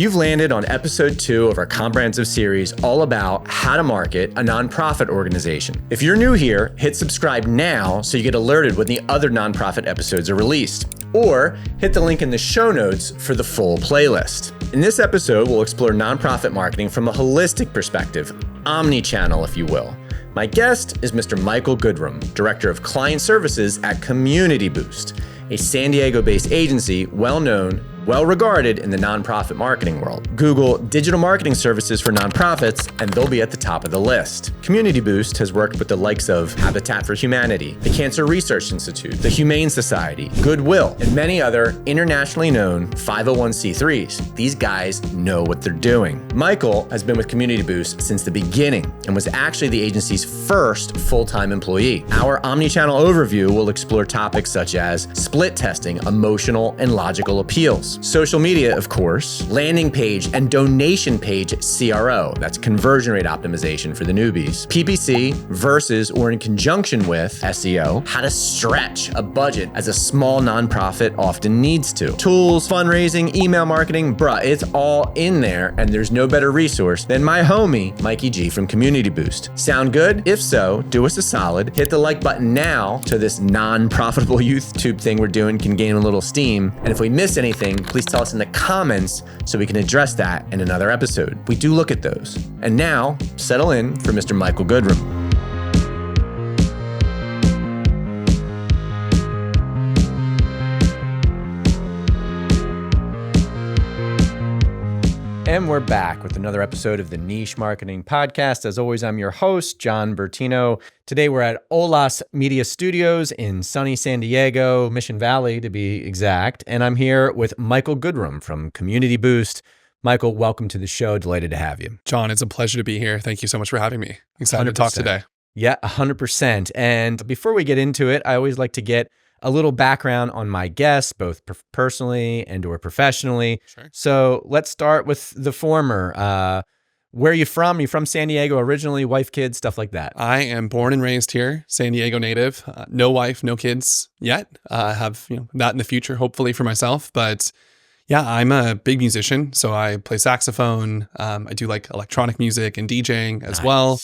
You've landed on episode 2 of our comprehensive series all about how to market a nonprofit organization. If you're new here, hit subscribe now so you get alerted when the other nonprofit episodes are released. Or hit the link in the show notes for the full playlist. In this episode, we'll explore nonprofit marketing from a holistic perspective, omni-channel, if you will. My guest is Mr. Michael Goodrum, Director of Client Services at Community Boost, a San Diego-based agency well-known, well-regarded in the nonprofit marketing world. Google digital marketing services for nonprofits, and they'll be at the top of the list. Community Boost has worked with the likes of Habitat for Humanity, the Cancer Research Institute, the Humane Society, Goodwill, and many other internationally known 501c3s. These guys know what they're doing. Michael has been with Community Boost since the beginning and was actually the agency's first full-time employee. Our OmniChannel overview will explore topics such as split testing, emotional and logical appeals, social media, of course, landing page and donation page CRO, that's conversion rate optimization for the newbies, PPC versus or in conjunction with SEO, how to stretch a budget as a small nonprofit often needs to, tools, fundraising, email marketing, it's all in there, and there's no better resource than my homie, Mikey G from Community Boost. Sound good? If so, do us a solid, hit the like button now so this non-profitable YouTube thing we're doing can gain a little steam, and if we miss anything, please tell us in the comments so we can address that in another episode. We do look at those. And now, settle in for Mr. Michael Goodrum. And we're back with another episode of the Niche Marketing Podcast. As always, I'm your host, John Bertino. Today, we're at Olas Media Studios in sunny San Diego, Mission Valley to be exact. And I'm here with Michael Goodrum from Community Boost. Michael, welcome to the show. Delighted to have you. John, it's a pleasure to be here. Thank you so much for having me. Excited 100%. To talk today. Yeah, 100%. And before we get into it, I always like to get a little background on my guests, both personally and or professionally. Sure. So let's start with the former. Where are you from? Are you from San Diego originally? Wife, kids, stuff like that? I am born and raised here, San Diego native. No wife, no kids yet. Have that in the future, hopefully for myself. But yeah, I'm a big musician, so I play saxophone. I do like electronic music and DJing as well.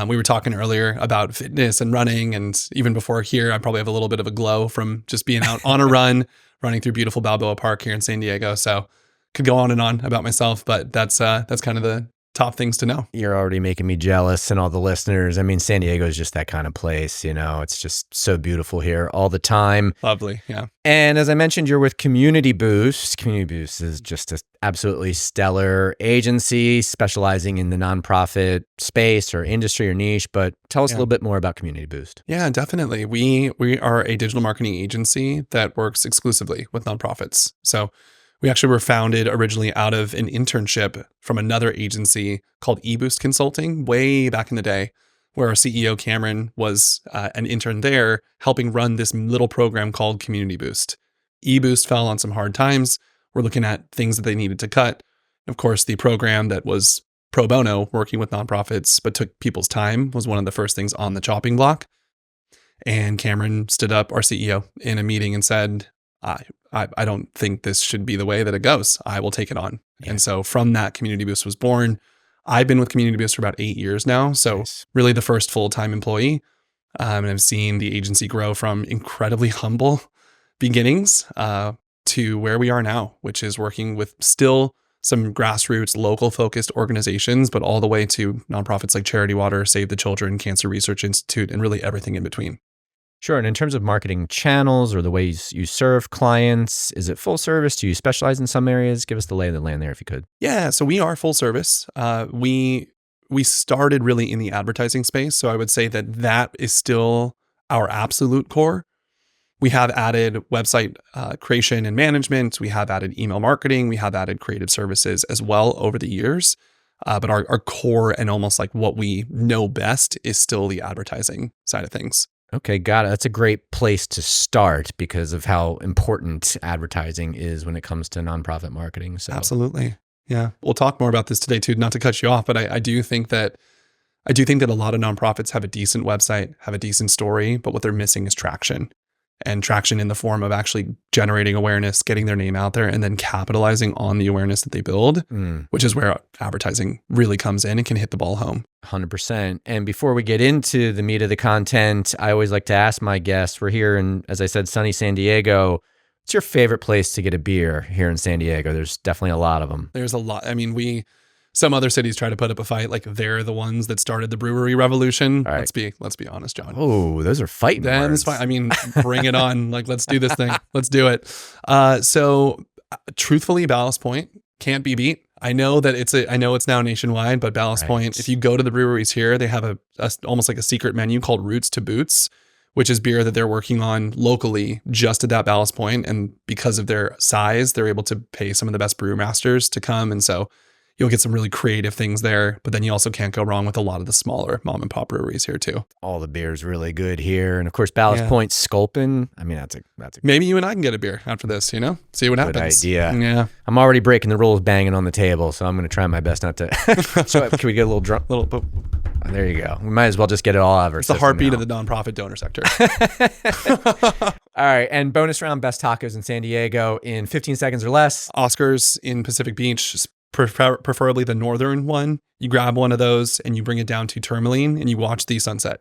We were talking earlier about fitness and running, and even before here, I probably have a little bit of a glow from just being out on a run, running through beautiful Balboa Park here in San Diego. So could go on and on about myself, but that's kind of the top things to know. You're already making me jealous, and all the listeners. I mean, San Diego is just that kind of place, it's just so beautiful here all the time. Lovely, yeah. And as I mentioned, you're with Community Boost. Community Boost is just an absolutely stellar agency specializing in the nonprofit space or industry or niche, but tell us a little bit more about Community Boost. Yeah, definitely. We are a digital marketing agency that works exclusively with nonprofits. So we actually were founded originally out of an internship from another agency called eBoost Consulting way back in the day, where our CEO, Cameron, was an intern there helping run this little program called Community Boost. eBoost fell on some hard times. We're looking at things that they needed to cut. Of course, the program that was pro bono, working with nonprofits, but took people's time, was one of the first things on the chopping block. And Cameron stood up, our CEO, in a meeting and said, I don't think this should be the way that it goes. I will take it on. Yeah. And so from that, Community Boost was born. I've been with Community Boost for about 8 years now. So really the first full-time employee. And I've seen the agency grow from incredibly humble beginnings to where we are now, which is working with still some grassroots, local-focused organizations, but all the way to nonprofits like Charity Water, Save the Children, Cancer Research Institute, and really everything in between. Sure. And in terms of marketing channels or the ways you serve clients, is it full service? Do you specialize in some areas? Give us the lay of the land there if you could. Yeah, so we are full service. We started really in the advertising space. So I would say that is still our absolute core. We have added website creation and management. We have added email marketing. We have added creative services as well over the years. But our core and almost like what we know best is still the advertising side of things. Okay, got it. That's a great place to start because of how important advertising is when it comes to nonprofit marketing. So absolutely. Yeah. We'll talk more about this today too, not to cut you off, but I do think that a lot of nonprofits have a decent website, have a decent story, but what they're missing is traction. and traction in the form of actually generating awareness, getting their name out there, and then capitalizing on the awareness that they build, which is where advertising really comes in and can hit the ball home. 100%. And before we get into the meat of the content, I always like to ask my guests, we're here in, as I said, sunny San Diego. What's your favorite place to get a beer here in San Diego? There's definitely a lot of them. There's a lot. I mean, some other cities try to put up a fight like they're the ones that started the brewery revolution. Right. Let's be honest, John. Oh, those are fighting words. Fine. I mean, bring it on. Like, let's do this thing. Let's do it. So truthfully, Ballast Point can't be beat. I know it's now nationwide, but Ballast Point, if you go to the breweries here, they have a almost like a secret menu called Roots to Boots, which is beer that they're working on locally just at that Ballast Point. And because of their size, they're able to pay some of the best brewmasters to come. And so you'll get some really creative things there, but then you also can't go wrong with a lot of the smaller mom and pop breweries here too. All the beer's really good here. And of course, Ballast Point Sculpin. I mean, that's a maybe you and I can get a beer after this, see what happens. Good idea. Yeah. I'm already breaking the rules, banging on the table, so I'm going to try my best not to. So can we get a little drunk? There you go. We might as well just get it all out of our system. It's the heartbeat of the nonprofit donor sector. All right. And bonus round, best tacos in San Diego in 15 seconds or less. Oscars in Pacific Beach, preferably the northern one. You grab one of those and you bring it down to Tourmaline and you watch the sunset.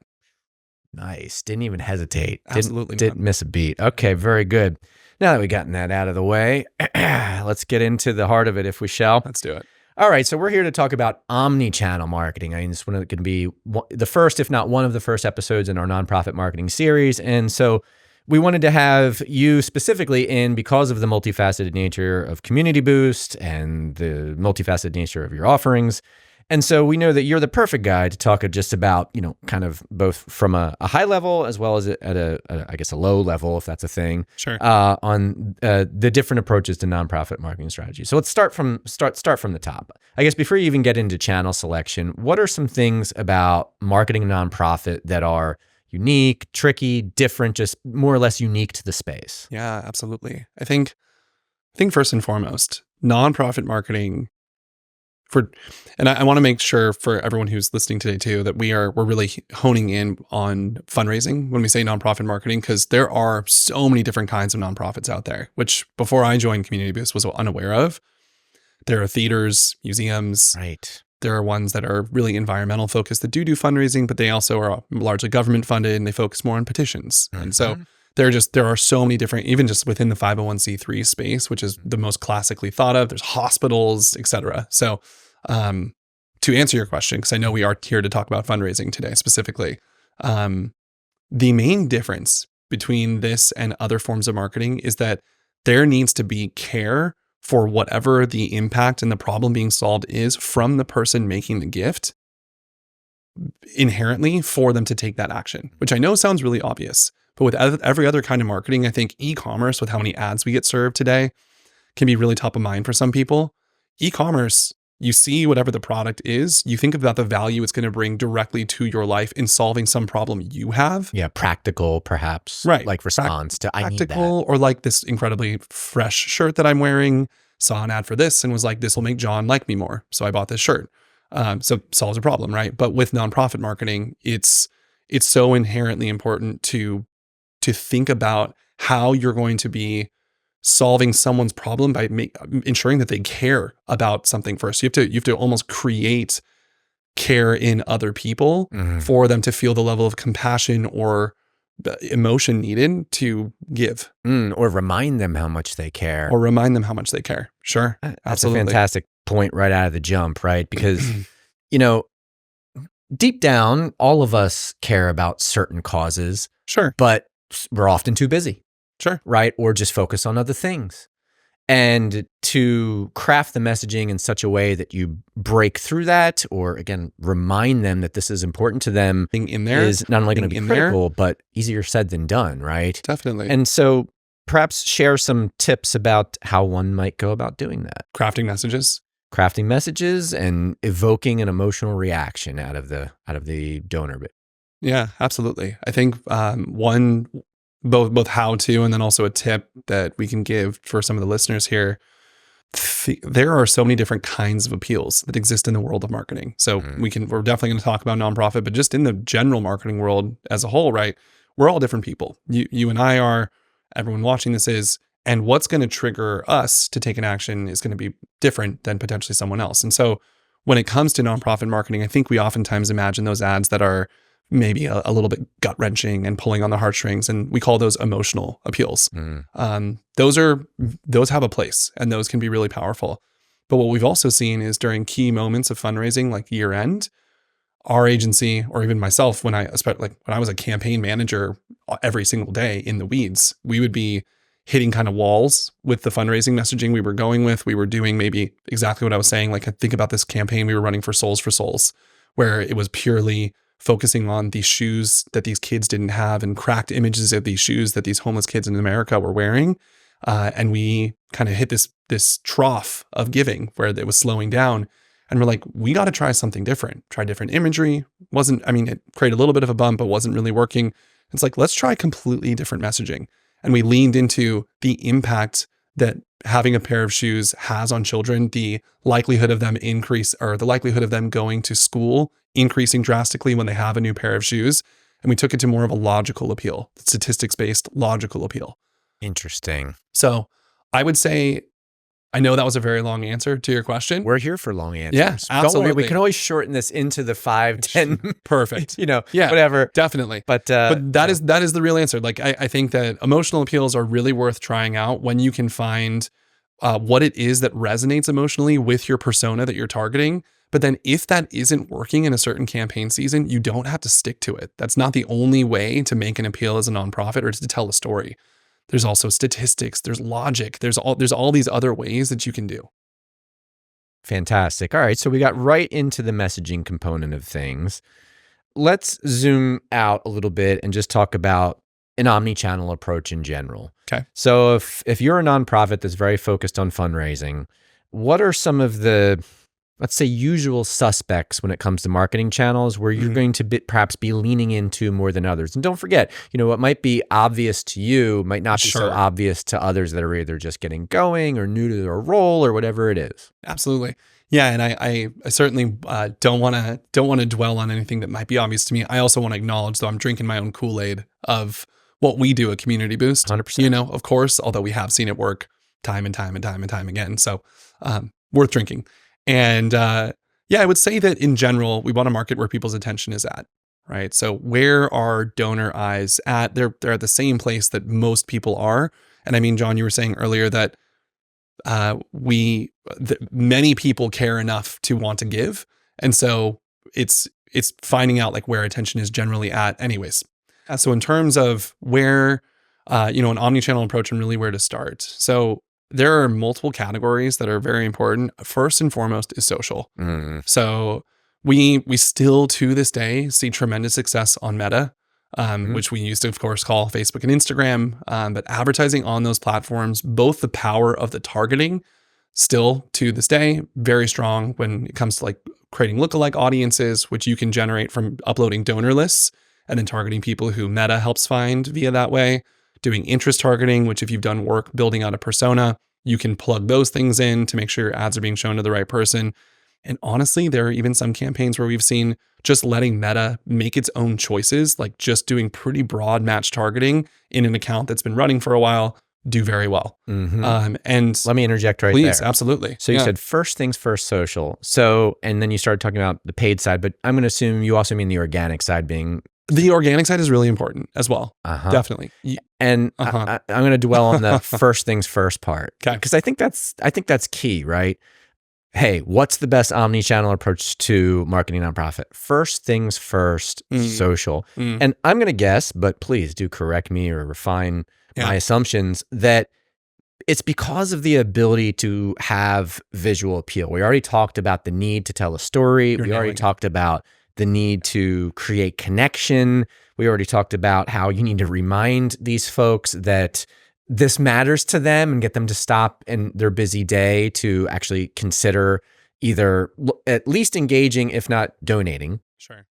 Nice. Didn't even hesitate. Absolutely Didn't miss a beat. Okay, very good. Now that we've gotten that out of the way, let's get into the heart of it, if we shall. Let's do it. All right, so we're here to talk about omni-channel marketing. I mean, this one can be the first, if not one of the first episodes in our nonprofit marketing series. And so we wanted to have you specifically in because of the multifaceted nature of Community Boost and the multifaceted nature of your offerings. And so we know that you're the perfect guy to talk just about, kind of both from a high level as well as at a low level, if that's a thing, sure, on the different approaches to nonprofit marketing strategy. So let's start from the top. I guess before you even get into channel selection, what are some things about marketing a nonprofit that are unique, tricky, different, just more or less unique to the space? Yeah, absolutely. I think first and foremost, nonprofit marketing and I want to make sure for everyone who's listening today too, that we're really honing in on fundraising when we say nonprofit marketing, because there are so many different kinds of nonprofits out there, which before I joined Community Boost was unaware of. There are theaters, museums. Right. There are ones that are really environmental focused that do fundraising, but they also are largely government funded and they focus more on petitions. Mm-hmm. And so there are so many different, even just within the 501c3 space, which is the most classically thought of. There's hospitals, et cetera. So to answer your question, because I know we are here to talk about fundraising today specifically, the main difference between this and other forms of marketing is that there needs to be care for whatever the impact and the problem being solved is from the person making the gift inherently for them to take that action, which I know sounds really obvious, but with every other kind of marketing, I think e-commerce, with how many ads we get served today, can be really top of mind for some people. E-commerce, you see whatever the product is, you think about the value it's going to bring directly to your life in solving some problem you have. Yeah, practical perhaps. Right. Like response to I need that. Practical, or like this incredibly fresh shirt that I'm wearing, saw an ad for this and was like, this will make John like me more. So I bought this shirt. So solves a problem, right? But with nonprofit marketing, it's so inherently important to think about how you're going to be solving someone's problem by ensuring that they care about something first. You have to almost create care in other people for them to feel the level of compassion or emotion needed to give. Or remind them how much they care. Sure. That's absolutely. a fantastic point right out of the jump, right? Because, deep down, all of us care about certain causes. Sure. But we're often too busy. Sure. Right? Or just focus on other things. And to craft the messaging in such a way that you break through that, or again, remind them that this is important to them, in there is not only going to be critical, but easier said than done, right? Definitely. And so perhaps share some tips about how one might go about doing that. Crafting messages and evoking an emotional reaction out of the donor bit. Yeah, absolutely. I think one, both how to, and then also a tip that we can give for some of the listeners here. There are so many different kinds of appeals that exist in the world of marketing. So we're definitely going to talk about nonprofit, but just in the general marketing world as a whole, right? we're all different people. You and I are, everyone watching this is, and what's going to trigger us to take an action is going to be different than potentially someone else. And so when it comes to nonprofit marketing, I think we oftentimes imagine those ads that are maybe a little bit gut wrenching and pulling on the heartstrings, and we call those emotional appeals. Those have a place, and those can be really powerful. But what we've also seen is during key moments of fundraising, like year end, our agency, or even myself, when I was a campaign manager every single day in the weeds, we would be hitting kind of walls with the fundraising messaging we were going with. We were doing maybe exactly what I was saying. Like, I think about this campaign we were running for Souls for Souls, where it was purely focusing on these shoes that these kids didn't have and cracked images of these shoes that these homeless kids in America were wearing. And we kind of hit this trough of giving where it was slowing down. And we're like, we got to try something different, try different imagery. It created a little bit of a bump, but wasn't really working. It's like, let's try completely different messaging. And we leaned into the impact that having a pair of shoes has on children, the likelihood of them going to school increasing drastically when they have a new pair of shoes. And we took it to more of a logical appeal, statistics-based logical appeal. Interesting. So I would say, I know that was a very long answer to your question. We're here for long answers. Yeah, absolutely. Don't worry, we can always shorten this into the 5, 10. Perfect. Whatever. Definitely. But that is the real answer. Like, I think that emotional appeals are really worth trying out when you can find what it is that resonates emotionally with your persona that you're targeting. But then if that isn't working in a certain campaign season, you don't have to stick to it. That's not the only way to make an appeal as a nonprofit or to tell a story. There's also statistics, there's logic, there's all these other ways that you can do. Fantastic. All right, so we got right into the messaging component of things. Let's zoom out a little bit and just talk about an omni-channel approach in general. Okay. So if you're a nonprofit that's very focused on fundraising, what are some of the, let's say, usual suspects when it comes to marketing channels where you're going to perhaps be leaning into more than others? And don't forget, what might be obvious to you might not be so obvious to others that are either just getting going or new to their role or whatever it is. Absolutely. Yeah, and I certainly don't want to dwell on anything that might be obvious to me. I also want to acknowledge, though, I'm drinking my own Kool-Aid of what we do at Community Boost. 100%. Of course, although we have seen it work time and time and time and time again. So worth drinking. And I would say that in general, we want to market where people's attention is at, right? So where are donor eyes at? They're at the same place that most people are. And I mean, John, you were saying earlier that many people care enough to want to give. And so it's finding out like where attention is generally at anyways. So in terms of where, an omni-channel approach and really where to start. So there are multiple categories that are very important. First and foremost is social. So we still to this day see tremendous success on Meta, which we used to, of course, call Facebook and Instagram. But advertising on those platforms, both the power of the targeting, still to this day, very strong when it comes to like creating lookalike audiences, which you can generate from uploading donor lists and then targeting people who Meta helps find via that way. Doing interest targeting, which if you've done work building out a persona, you can plug those things in to make sure your ads are being shown to the right person. And honestly, there are even some campaigns where we've seen just letting Meta make its own choices, like just doing pretty broad match targeting in an account that's been running for a while, do very well. And let me interject right there. Please, absolutely. So you said first things first, social. So, and then you started talking about the paid side, but I'm going to assume you also mean the organic side being... The organic side is really important as well. Definitely. And I'm going to dwell on the first things first part. Okay. Because I think that's key, right? Hey, what's the best omni-channel approach to marketing nonprofit? First things first, social. And I'm going to guess, but please do correct me or refine my assumptions, that it's because of the ability to have visual appeal. We already talked about the need to tell a story. We already talked about the need to create connection. We already talked about how you need to remind these folks that this matters to them and get them to stop in their busy day to actually consider either at least engaging, if not donating. Sure.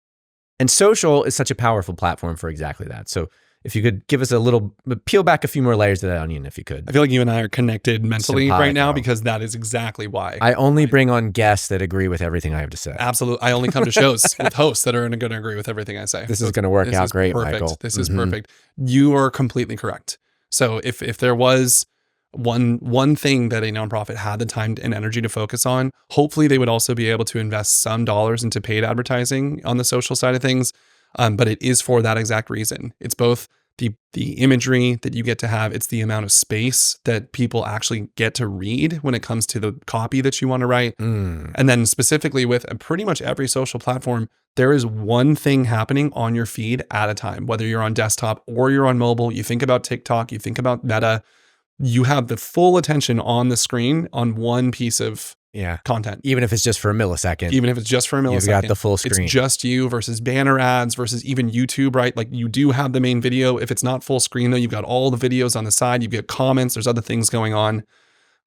And social is such a powerful platform for exactly that. So if you could give us a little, peel back a few more layers of that onion, if you could. I feel like you and I are connected mentally right now Simpatico. because that is exactly why. I only bring on guests that agree with everything I have to say. Absolutely. I only come to shows with hosts that are going to agree with everything I say. This is going to work out great, perfect. Michael. This is perfect. You are completely correct. So if there was one thing that a nonprofit had the time and energy to focus on, hopefully they would also be able to invest some dollars into paid advertising on the social side of things. But it is for that exact reason. It's both the imagery that you get to have, it's the amount of space that people actually get to read when it comes to the copy that you want to write. And then specifically with pretty much every social platform, there is one thing happening on your feed at a time, whether you're on desktop or you're on mobile. You think about TikTok, you think about Meta, you have the full attention on the screen on one piece of content. Even if it's just for a millisecond. You've got the full screen. It's just you versus banner ads versus even YouTube, right? Like you do have the main video. If it's not full screen though, you've got all the videos on the side. You've got comments. There's other things going on.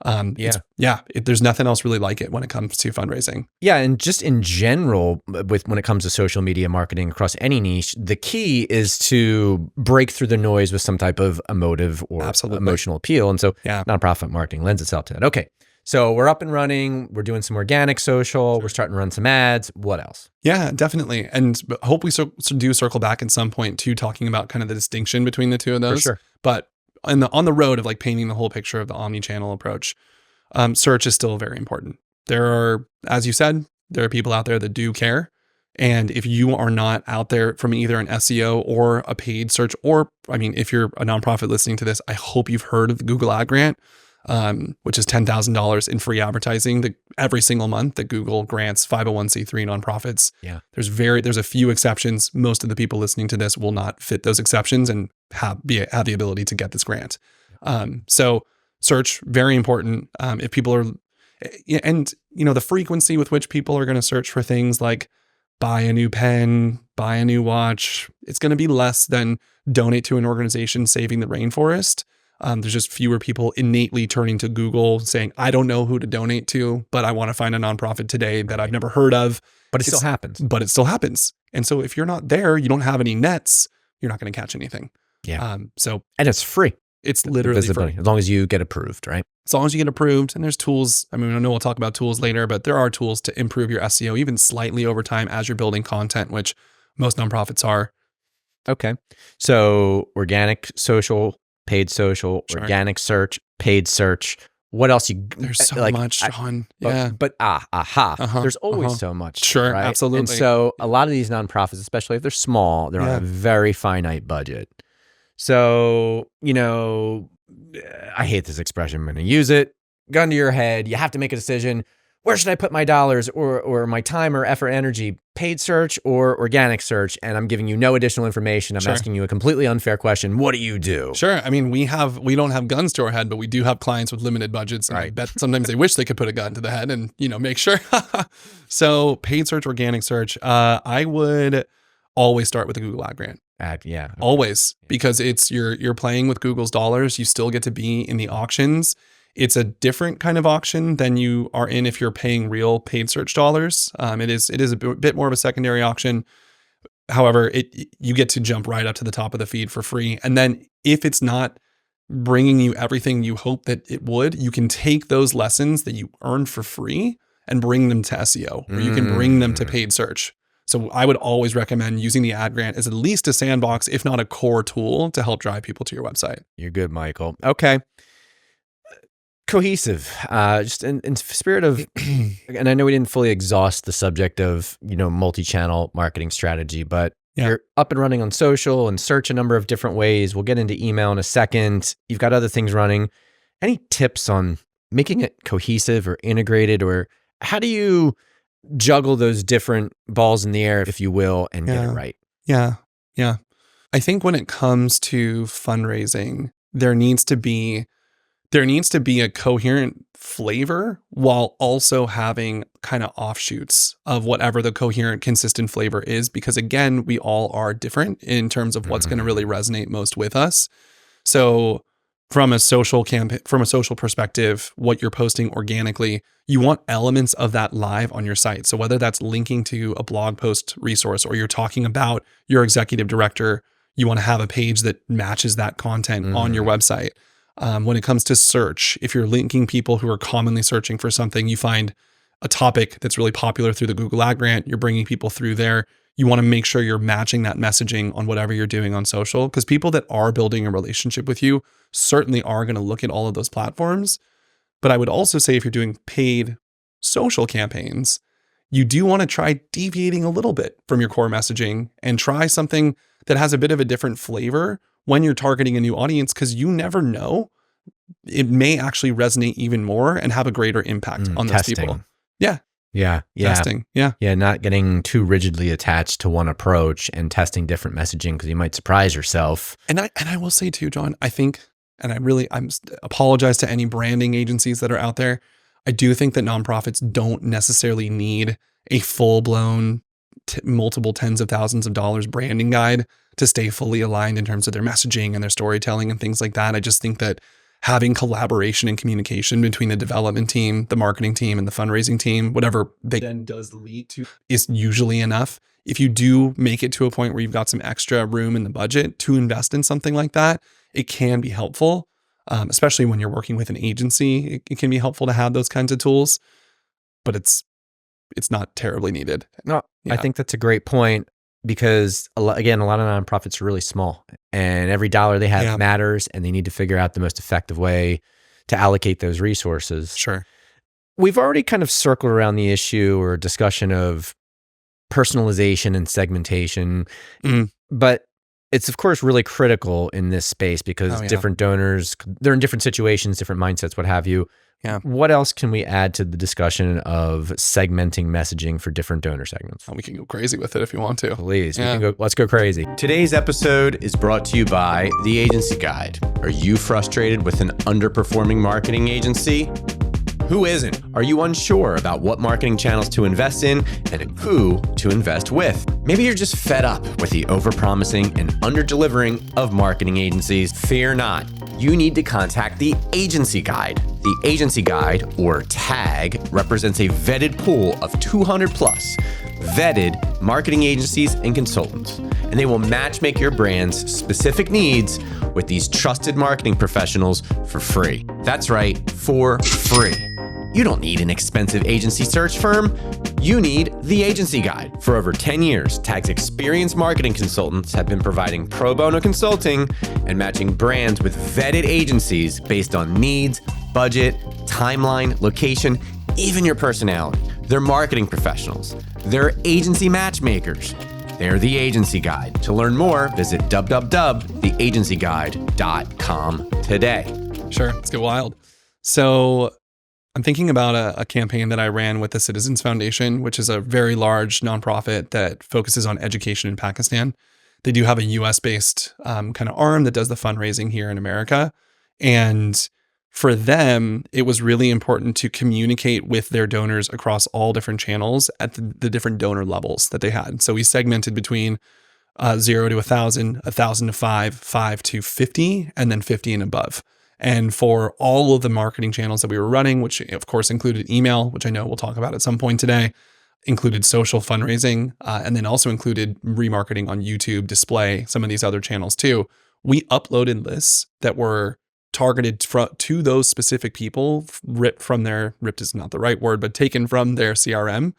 There's nothing else really like it when it comes to fundraising. Yeah, and just in general, when it comes to social media marketing across any niche, the key is to break through the noise with some type of emotive or emotional appeal. And so nonprofit marketing lends itself to that. Okay. So we're up and running. We're doing some organic social. We're starting to run some ads. What else? Yeah, definitely. And hope we do circle back at some point to talking about kind of the distinction between the two of those. For sure. But on the road of like painting the whole picture of the omni-channel approach, search is still very important. There are, as you said, there are people out there that do care. And if you are not out there from either an SEO or a paid search, or I mean, if you're a nonprofit listening to this, I hope you've heard of the Google Ad Grant. Which is $10,000 in free advertising every single month that Google grants 501c3 nonprofits. Yeah. There's a few exceptions. Most of the people listening to this will not fit those exceptions and have the ability to get this grant. So search, very important. If people are, and the frequency with which people are going to search for things like buy a new pen, buy a new watch, it's going to be less than donate to an organization saving the rainforest. There's just fewer people innately turning to Google saying, I don't know who to donate to, but I want to find a nonprofit today that I've never heard of. But it still happens. And so if you're not there, you don't have any nets, you're not going to catch anything. Yeah. And it's free. It's literally free. As long as you get approved, right? As long as you get approved. And there's tools. I mean, I know we'll talk about tools later, but there are tools to improve your SEO even slightly over time as you're building content, which most nonprofits are. Okay. So organic social, paid social, organic search, paid search. What else? There's so much, John. There's always so much. Sure, right? absolutely. And so a lot of these nonprofits, especially if they're small, they're on a very finite budget. So, I hate this expression. I'm going to use it. Gun to your head. You have to make a decision. Where should I put my dollars or my time or effort, energy, paid search or organic search? And I'm giving you no additional information. I'm asking you a completely unfair question. What do you do? Sure. I mean, we don't have guns to our head, but we do have clients with limited budgets. And I bet sometimes they wish they could put a gun to the head and, make sure. So paid search, organic search, I would always start with the Google Ad Grant. Always, because it's you're playing with Google's dollars. You still get to be in the auctions. It's a different kind of auction than you are in if you're paying real paid search dollars. It is a bit more of a secondary auction. However, you get to jump right up to the top of the feed for free. And then if it's not bringing you everything you hope that it would, you can take those lessons that you earned for free and bring them to SEO, or you can bring them to paid search. So I would always recommend using the Ad Grant as at least a sandbox, if not a core tool to help drive people to your website. You're good, Michael. Okay. Cohesive, just in spirit of, and I know we didn't fully exhaust the subject of, multi-channel marketing strategy, but you're up and running on social and search a number of different ways. We'll get into email in a second. You've got other things running. Any tips on making it cohesive or integrated, or how do you juggle those different balls in the air, if you will, and get it right? Yeah. I think when it comes to fundraising, there needs to be a coherent flavor while also having kind of offshoots of whatever the coherent, consistent flavor is. Because again, we all are different in terms of what's going to really resonate most with us. So from a social perspective, what you're posting organically, you want elements of that live on your site. So whether that's linking to a blog post resource, or you're talking about your executive director, You want to have a page that matches that content on your website. When it comes to search, if you're linking people who are commonly searching for something, you find a topic that's really popular through the Google Ad Grant, you're bringing people through there. You want to make sure you're matching that messaging on whatever you're doing on social, because people that are building a relationship with you certainly are going to look at all of those platforms. But I would also say if you're doing paid social campaigns, you do want to try deviating a little bit from your core messaging and try something that has a bit of a different flavor when you're targeting a new audience, because you never know. It may actually resonate even more and have a greater impact on those people. Yeah. Yeah. Testing. Yeah. Not getting too rigidly attached to one approach and testing different messaging, because you might surprise yourself. And I will say too, John, I think, and I apologize to any branding agencies that are out there. I do think that nonprofits don't necessarily need a full-blown multiple tens of thousands of dollars branding guide to stay fully aligned in terms of their messaging and their storytelling and things like that. I just think that having collaboration and communication between the development team, the marketing team, and the fundraising team, whatever they then does lead to, is usually enough. If you do make it to a point where you've got some extra room in the budget to invest in something like that, it can be helpful, especially when you're working with an agency. It can be helpful to have those kinds of tools, but it's not terribly needed. No, I think that's a great point, because a lot of nonprofits are really small, and every dollar they have matters, and they need to figure out the most effective way to allocate those resources. Sure. We've already kind of circled around the issue or discussion of personalization and segmentation, but it's of course really critical in this space, because different donors, they're in different situations, different mindsets, what have you. Yeah. What else can we add to the discussion of segmenting messaging for different donor segments? We can go crazy with it if you want to. Please, let's go crazy. Today's episode is brought to you by The Agency Guide. Are you frustrated with an underperforming marketing agency? Who isn't? Are you unsure about what marketing channels to invest in and who to invest with? Maybe you're just fed up with the overpromising and underdelivering of marketing agencies. Fear not. You need to contact The Agency Guide. The Agency Guide, or TAG, represents a vetted pool of 200 plus vetted marketing agencies and consultants, and they will matchmake your brand's specific needs with these trusted marketing professionals for free. That's right, for free. You don't need an expensive agency search firm. You need The Agency Guide. For over 10 years, TAG's experienced marketing consultants have been providing pro bono consulting and matching brands with vetted agencies based on needs, budget, timeline, location, even your personality. They're marketing professionals. They're agency matchmakers. They're The Agency Guide. To learn more, visit www.theagencyguide.com today. Sure, let's get wild. So I'm thinking about a campaign that I ran with the Citizens Foundation, which is a very large nonprofit that focuses on education in Pakistan. They do have a US-based kind of arm that does the fundraising here in America. And for them, it was really important to communicate with their donors across all different channels at the different donor levels that they had. So we segmented between 0 to 1,000, 1,000 to 5, 5 to 50, and then 50 and above. And for all of the marketing channels that we were running, which of course included email, which I know we'll talk about at some point today, included social fundraising, and then also included remarketing on YouTube, display, some of these other channels too. We uploaded lists that were targeted to those specific people, ripped is not the right word, but taken from their CRM,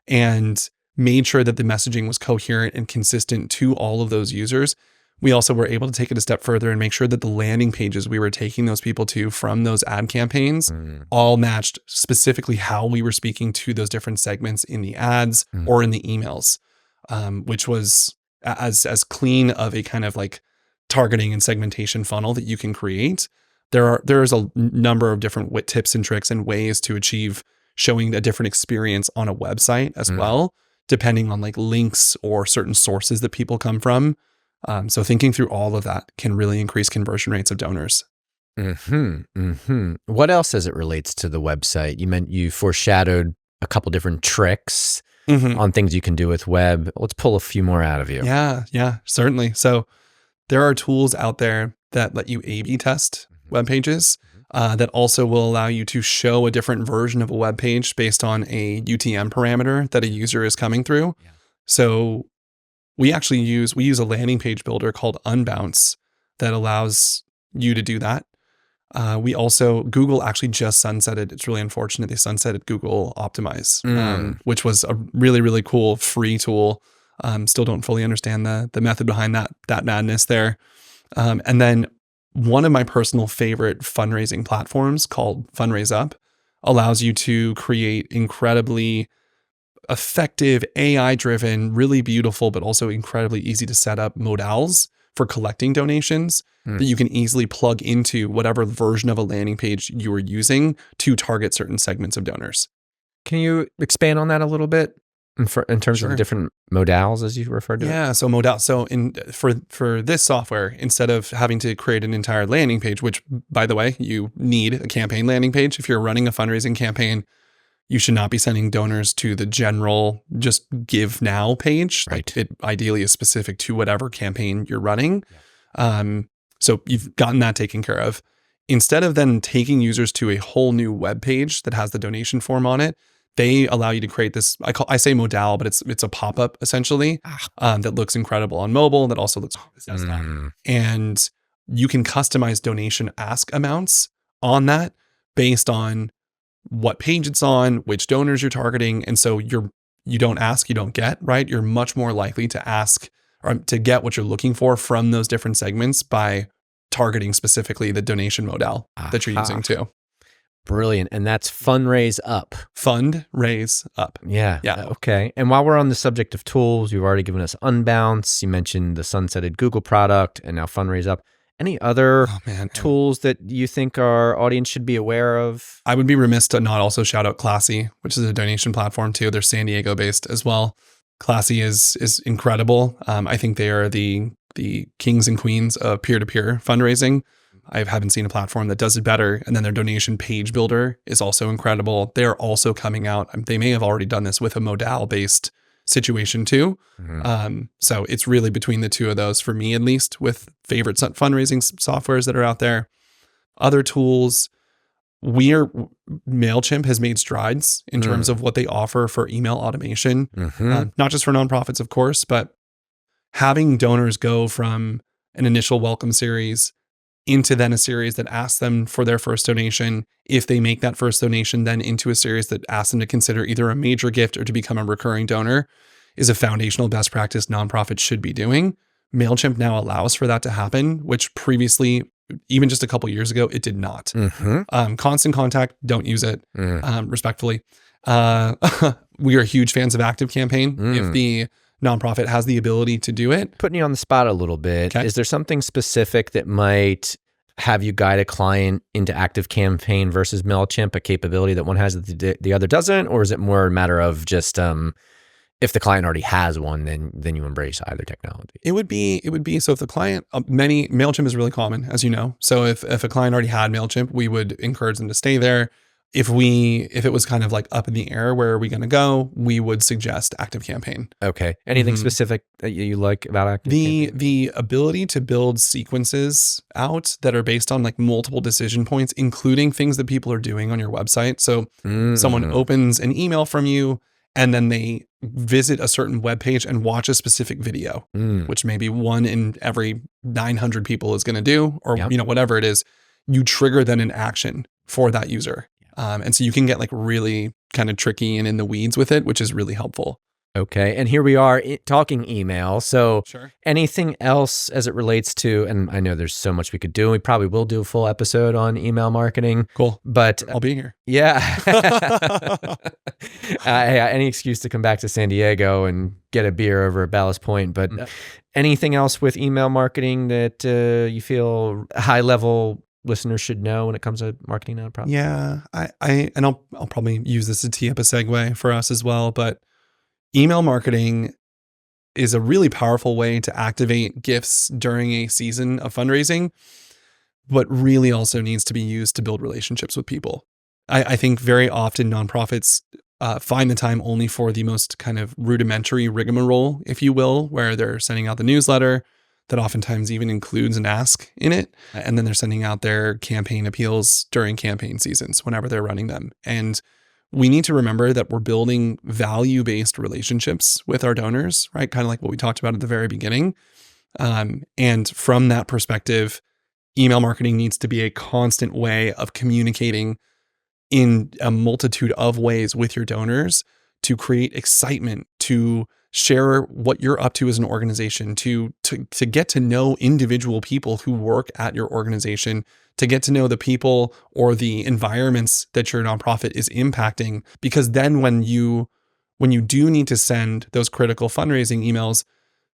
and made sure that the messaging was coherent and consistent to all of those users. We also were able to take it a step further and make sure that the landing pages we were taking those people to from those ad campaigns all matched specifically how we were speaking to those different segments in the ads or in the emails, which was as clean of a kind of like targeting and segmentation funnel that you can create. There is a number of different tips and tricks and ways to achieve showing a different experience on a website as well, depending on like links or certain sources that people come from. So thinking through all of that can really increase conversion rates of donors. What else as it relates to the website? You foreshadowed a couple different tricks on things you can do with web. Let's pull a few more out of you. Yeah, certainly. So there are tools out there that let you A/B test web pages that also will allow you to show a different version of a web page based on a UTM parameter that a user is coming through. So we use a landing page builder called Unbounce that allows you to do that. Google actually just sunsetted. It's really unfortunate. They sunsetted Google Optimize, which was a really, really cool free tool. Still don't fully understand the method behind that madness there. And then one of my personal favorite fundraising platforms called Fundraise Up allows you to create incredibly effective, AI-driven, really beautiful, but also incredibly easy to set up modals for collecting donations that you can easily plug into whatever version of a landing page you are using to target certain segments of donors. Can you expand on that a little bit in terms of the different modals, as you referred to? Yeah, so modal. So for this software, instead of having to create an entire landing page, which, by the way, you need a campaign landing page. If you're running a fundraising campaign, you should not be sending donors to the general just give now page. Right. Like, it ideally is specific to whatever campaign you're running. Yeah. So you've gotten that taken care of. Instead of then taking users to a whole new web page that has the donation form on it, they allow you to create this. I say modal, but it's a pop-up essentially that looks incredible on mobile. That also looks and you can customize donation ask amounts on that based on what page it's on, which donors you're targeting. And so you don't ask, you don't get, right? You're much more likely to ask or to get what you're looking for from those different segments by targeting specifically the donation modal that you're using too. Brilliant. And that's Fundraise Up. Fundraise Up. Yeah. Okay. And while we're on the subject of tools, you've already given us Unbounce. You mentioned the sunsetted Google product and now Fundraise Up. Any other tools that you think our audience should be aware of? I would be remiss to not also shout out Classy, which is a donation platform too. They're San Diego based as well. Classy is incredible. I think they are the kings and queens of peer-to-peer fundraising. I haven't seen a platform that does it better. And then their donation page builder is also incredible. They're also coming out. They may have already done this with a modal-based situation too. So it's really between the two of those for me, at least, with favorite fundraising softwares that are out there. Other tools, MailChimp has made strides in terms of what they offer for email automation, not just for nonprofits, of course, but having donors go from an initial welcome series into then a series that asks them for their first donation. If they make that first donation, then into a series that asks them to consider either a major gift or to become a recurring donor is a foundational best practice nonprofits should be doing. MailChimp now allows for that to happen, which previously, even just a couple years ago, it did not. Constant Contact, don't use it, respectfully. We are huge fans of ActiveCampaign. If the nonprofit has the ability to do it. Putting you on the spot a little bit, is there something specific that might have you guide a client into ActiveCampaign versus MailChimp, a capability that one has that the other doesn't? Or is it more a matter of just if the client already has one, then you embrace either technology? It would be so if the client, MailChimp is really common, as you know. So if a client already had MailChimp, we would encourage them to stay there. If it was kind of like up in the air, where are we going to go? We would suggest ActiveCampaign. Okay. Anything specific that you like about ActiveCampaign? The ability to build sequences out that are based on like multiple decision points, including things that people are doing on your website. So someone opens an email from you and then they visit a certain web page and watch a specific video, which maybe one in every 900 people is going to do, or whatever it is. You trigger then an action for that user. And so you can get like really kind of tricky and in the weeds with it, which is really helpful. Okay. And here we are talking email. So anything else as it relates to, and I know there's so much we could do. We probably will do a full episode on email marketing. Cool. But I'll be here. Yeah. Any excuse to come back to San Diego and get a beer over at Ballast Point. But anything else with email marketing that you feel high level listeners should know when it comes to marketing nonprofits? Yeah, I'll probably use this to tee up a segue for us as well, but email marketing is a really powerful way to activate gifts during a season of fundraising, but really also needs to be used to build relationships with people. I think very often nonprofits find the time only for the most kind of rudimentary rigmarole, if you will, where they're sending out the newsletter that oftentimes even includes an ask in it. And then they're sending out their campaign appeals during campaign seasons, whenever they're running them. And we need to remember that we're building value-based relationships with our donors, right? Kind of like what we talked about at the very beginning. And from that perspective, email marketing needs to be a constant way of communicating in a multitude of ways with your donors to create excitement, to share what you're up to as an organization, to get to know individual people who work at your organization, to get to know the people or the environments that your nonprofit is impacting. Because then when you do need to send those critical fundraising emails,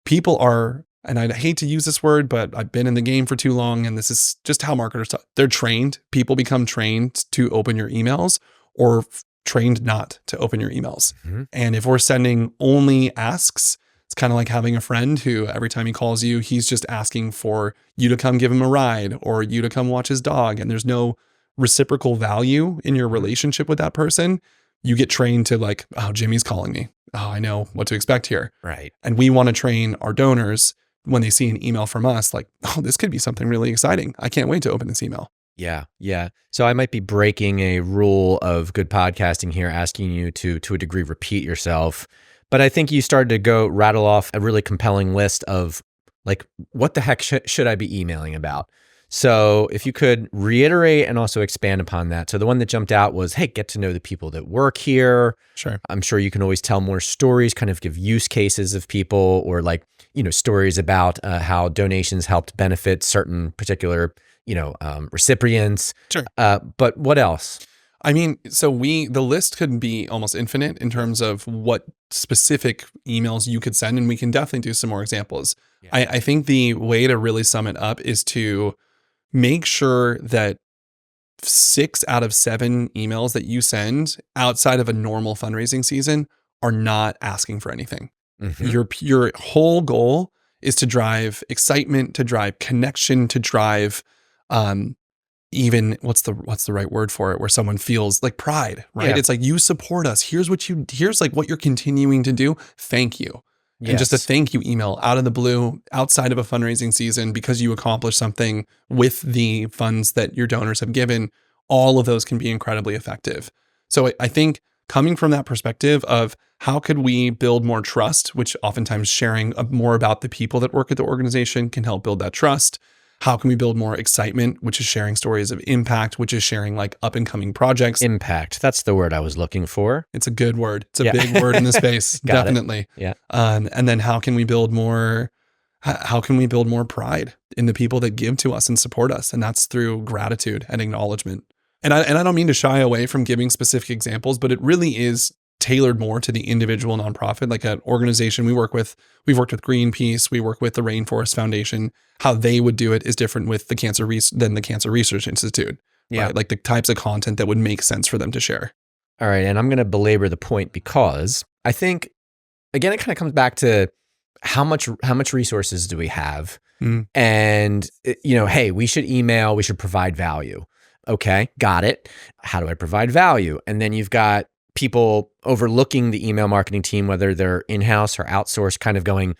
people are, and I hate to use this word, but I've been in the game for too long, and this is just how marketers talk. They're trained. People become trained to open your emails or trained not to open your emails. Mm-hmm. And if we're sending only asks, it's kind of like having a friend who every time he calls you, he's just asking for you to come give him a ride or you to come watch his dog. And there's no reciprocal value in your relationship with that person. You get trained to like, oh, Jimmy's calling me. Oh, I know what to expect here. Right. And we want to train our donors when they see an email from us, like, oh, this could be something really exciting. I can't wait to open this email. Yeah. Yeah. So I might be breaking a rule of good podcasting here, asking you to a degree, repeat yourself. But I think you started to go rattle off a really compelling list of like, what the heck should I be emailing about? So if you could reiterate and also expand upon that. So the one that jumped out was, hey, get to know the people that work here. Sure. I'm sure you can always tell more stories, kind of give use cases of people or like, stories about how donations helped benefit certain particular, recipients. Sure. But what else? I mean, so the list could be almost infinite in terms of what specific emails you could send, and we can definitely do some more examples. Yeah. I think the way to really sum it up is to make sure that 6 out of 7 emails that you send outside of a normal fundraising season are not asking for anything. Mm-hmm. Your whole goal is to drive excitement, to drive connection, to drive even what's the right word for it, where someone feels like pride, right? Yeah. It's like, you support us. Here's like what you're continuing to do. Thank you. Yes. And just a thank you email out of the blue outside of a fundraising season because you accomplished something with the funds that your donors have given. All of those can be incredibly effective. So I think coming from that perspective of how could we build more trust, which oftentimes sharing more about the people that work at the organization can help build that trust. How can we build more excitement, which is sharing stories of impact, which is sharing like up and coming projects. Impact. That's the word I was looking for. It's a good word. It's a big word in the space. Definitely. Yeah. And then how can we build more pride in the people that give to us and support us? And that's through gratitude and acknowledgement. And I don't mean to shy away from giving specific examples, but it really is tailored more to the individual nonprofit, like an organization we've worked with Greenpeace, we work with the Rainforest Foundation. How they would do it is different with the Cancer Research Institute. Yeah. Right? Like the types of content that would make sense for them to share. All right. And I'm going to belabor the point because I think, again, it kind of comes back to how much resources do we have? Mm. And, hey, we should provide value. Okay, got it. How do I provide value? And then you've got people overlooking the email marketing team, whether they're in-house or outsourced, kind of going,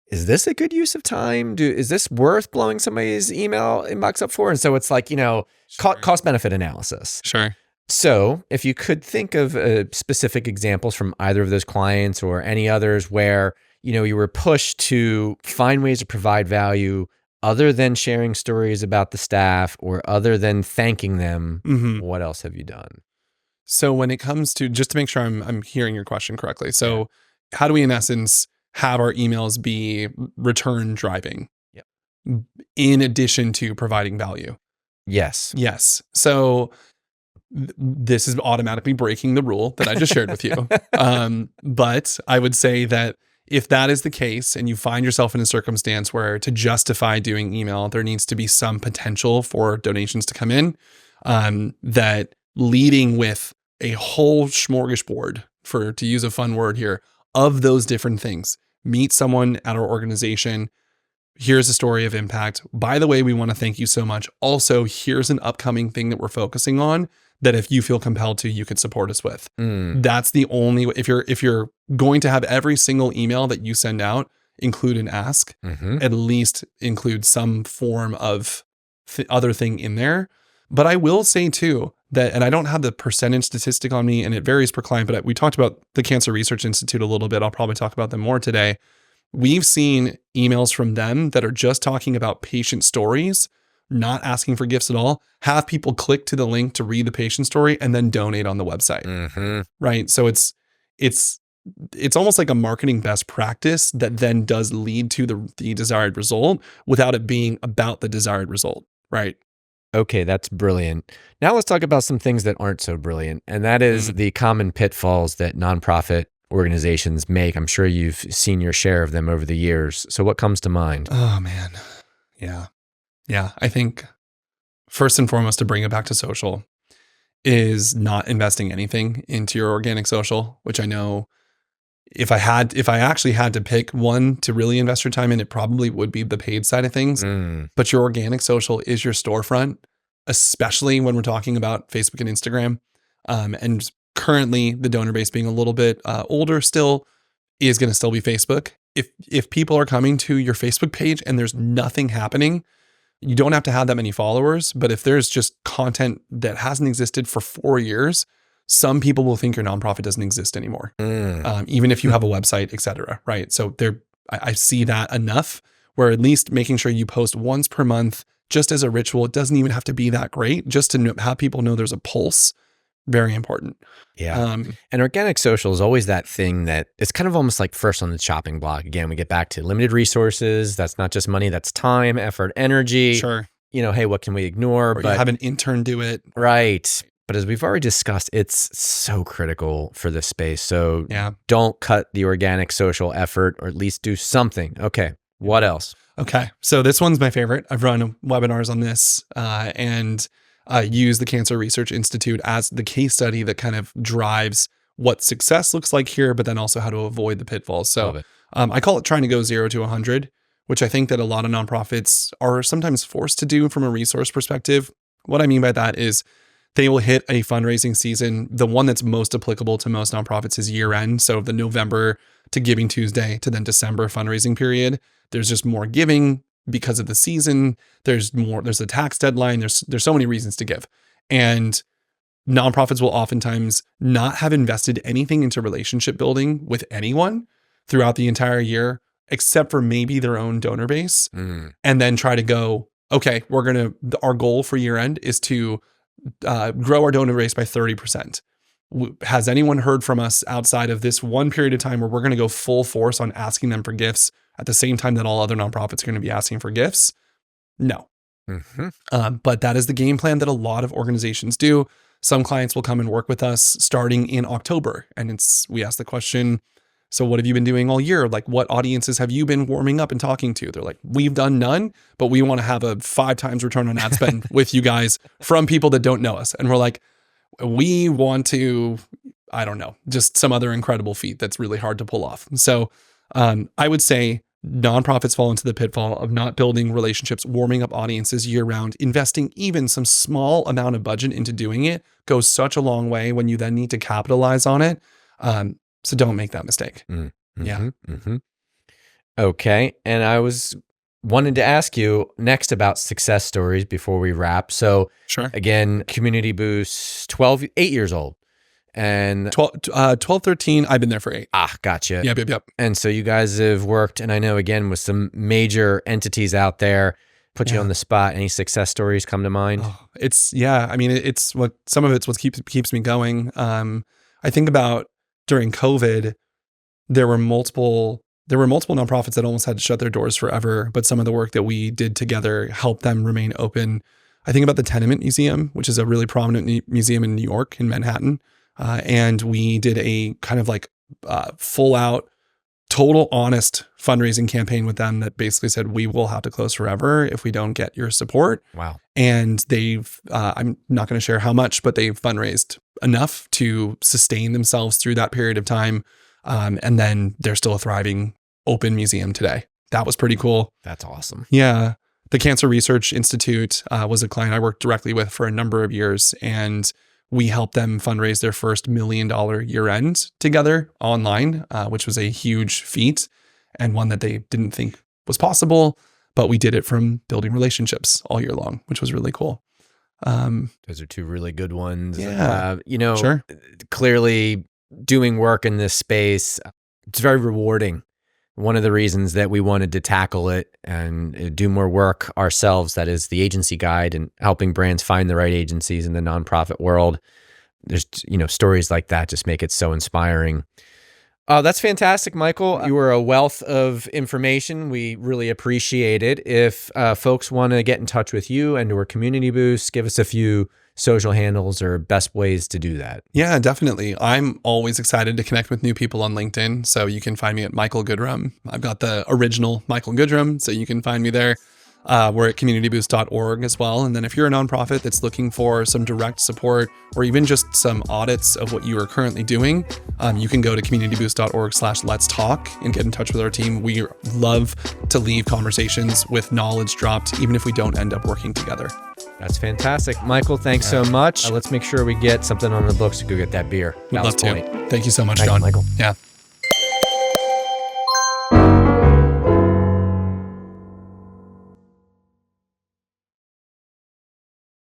is this a good use of time? Is this worth blowing somebody's email inbox up for? And so it's like, Sure. cost benefit analysis. Sure. So if you could think of specific examples from either of those clients or any others where, you were pushed to find ways to provide value other than sharing stories about the staff or other than thanking them, What else have you done? So when it comes to, just to make sure I'm hearing your question correctly. So how do we, in essence, have our emails be return driving? Yep. In addition to providing value? Yes. Yes. So this is automatically breaking the rule that I just shared with you. But I would say that if that is the case and you find yourself in a circumstance where to justify doing email, there needs to be some potential for donations to come in, that leading with a whole smorgasbord, to use a fun word here, of those different things. Meet someone at our organization. Here's a story of impact. By the way, we want to thank you so much. Also, here's an upcoming thing that we're focusing on that if you feel compelled to, you could support us with. That's the only way. If you're going to have every single email that you send out include an ask, at least include some form of other thing in there. But I will say too, that, and I don't have the percentage statistic on me and it varies per client, but we talked about the Cancer Research Institute a little bit. I'll probably talk about them more today. We've seen emails from them that are just talking about patient stories, not asking for gifts at all, have people click to the link to read the patient story and then donate on the website. Right. So it's almost like a marketing best practice that then does lead to the desired result without it being about the desired result. Right. Okay, that's brilliant. Now let's talk about some things that aren't so brilliant. And that is the common pitfalls that nonprofit organizations make. I'm sure you've seen your share of them over the years. So what comes to mind? Oh, man. Yeah. Yeah. I think first and foremost, to bring it back to social, is not investing anything into your organic social, which I know if I actually had to pick one to really invest your time in, it probably would be the paid side of things. But your organic social is your storefront, especially when we're talking about Facebook and Instagram. And currently the donor base being a little bit older still is going to still be Facebook. If people are coming to your Facebook page and there's nothing happening, you don't have to have that many followers, but if there's just content that hasn't existed for 4 years, some people will think your nonprofit doesn't exist anymore, even if you have a website, et cetera, right? So I see that enough where at least making sure you post once per month, just as a ritual. It doesn't even have to be that great, just to have people know there's a pulse. Very important. Yeah. And organic social is always that thing that it's kind of almost like first on the chopping block. Again, we get back to limited resources. That's not just money, that's time, effort, energy. Sure. Hey, what can we ignore? Or you have an intern do it. Right. But as we've already discussed, it's so critical for this space. So don't cut the organic social effort, or at least do something. Okay. What else? Okay. So this one's my favorite. I've run webinars on this and use the Cancer Research Institute as the case study that kind of drives what success looks like here, but then also how to avoid the pitfalls. So I call it trying to go 0 to 100, which I think that a lot of nonprofits are sometimes forced to do from a resource perspective. What I mean by that is they will hit a fundraising season. The one that's most applicable to most nonprofits is year end. So the November to Giving Tuesday to then December fundraising period, there's just more giving because of the season. There's a tax deadline. There's so many reasons to give. And nonprofits will oftentimes not have invested anything into relationship building with anyone throughout the entire year, except for maybe their own donor base. And then try to go, okay, our goal for year end is to grow our donor base by 30%. Has anyone heard from us outside of this one period of time where we're going to go full force on asking them for gifts at the same time that all other nonprofits are going to be asking for gifts? No. But that is the game plan that a lot of organizations do. Some clients will come and work with us starting in October. And we ask the question, so what have you been doing all year? Like, what audiences have you been warming up and talking to? They're like, we've done none, but we want to have a 5 times return on ad spend with you guys from people that don't know us. And we're like, we want to, I don't know, just some other incredible feat that's really hard to pull off. So I would say nonprofits fall into the pitfall of not building relationships, warming up audiences year round. Investing even some small amount of budget into doing it goes such a long way when you then need to capitalize on it. So don't make that mistake. Okay. And I wanted to ask you next about success stories before we wrap. So again, Community Boost, 8 years old. And 12, 13, I've been there for 8. Gotcha. Yep. And so you guys have worked, and I know again with some major entities out there, put you on the spot. Any success stories come to mind? It's some of it's what keeps me going. I think about during COVID, there were multiple nonprofits that almost had to shut their doors forever, but some of the work that we did together helped them remain open. I think about the Tenement Museum, which is a really prominent museum in New York, in Manhattan. And we did a kind of like full out, total honest fundraising campaign with them that basically said, we will have to close forever if we don't get your support. Wow. And they've, I'm not going to share how much, but they've fundraised enough to sustain themselves through that period of time. And then they're still a thriving open museum today. That was pretty cool. That's awesome. Yeah. The Cancer Research Institute was a client I worked directly with for a number of years, and we helped them fundraise their first $1 million year end together online, which was a huge feat and one that they didn't think was possible, but we did it from building relationships all year long, which was really cool. Those are two really good ones. Yeah. Sure. Clearly doing work in this space, it's very rewarding. One of the reasons that we wanted to tackle it and do more work ourselves, that is the agency guide and helping brands find the right agencies in the nonprofit world. There's, stories like that just make it so inspiring. That's fantastic, Michael. You were a wealth of information. We really appreciate it. If folks want to get in touch with you and or Community Boost, give us a few social handles or best ways to do that. Yeah, definitely. I'm always excited to connect with new people on LinkedIn. So you can find me at Michael Goodrum. I've got the original Michael Goodrum, so you can find me there. We're at communityboost.org as well. And then if you're a nonprofit that's looking for some direct support or even just some audits of what you are currently doing, you can go to communityboost.org/let's talk and get in touch with our team. We love to leave conversations with knowledge dropped, even if we don't end up working together. That's fantastic. Michael, thanks so much. Let's make sure we get something on the books to go get that beer. We'd love to. Thank you so much, John. Michael. Yeah.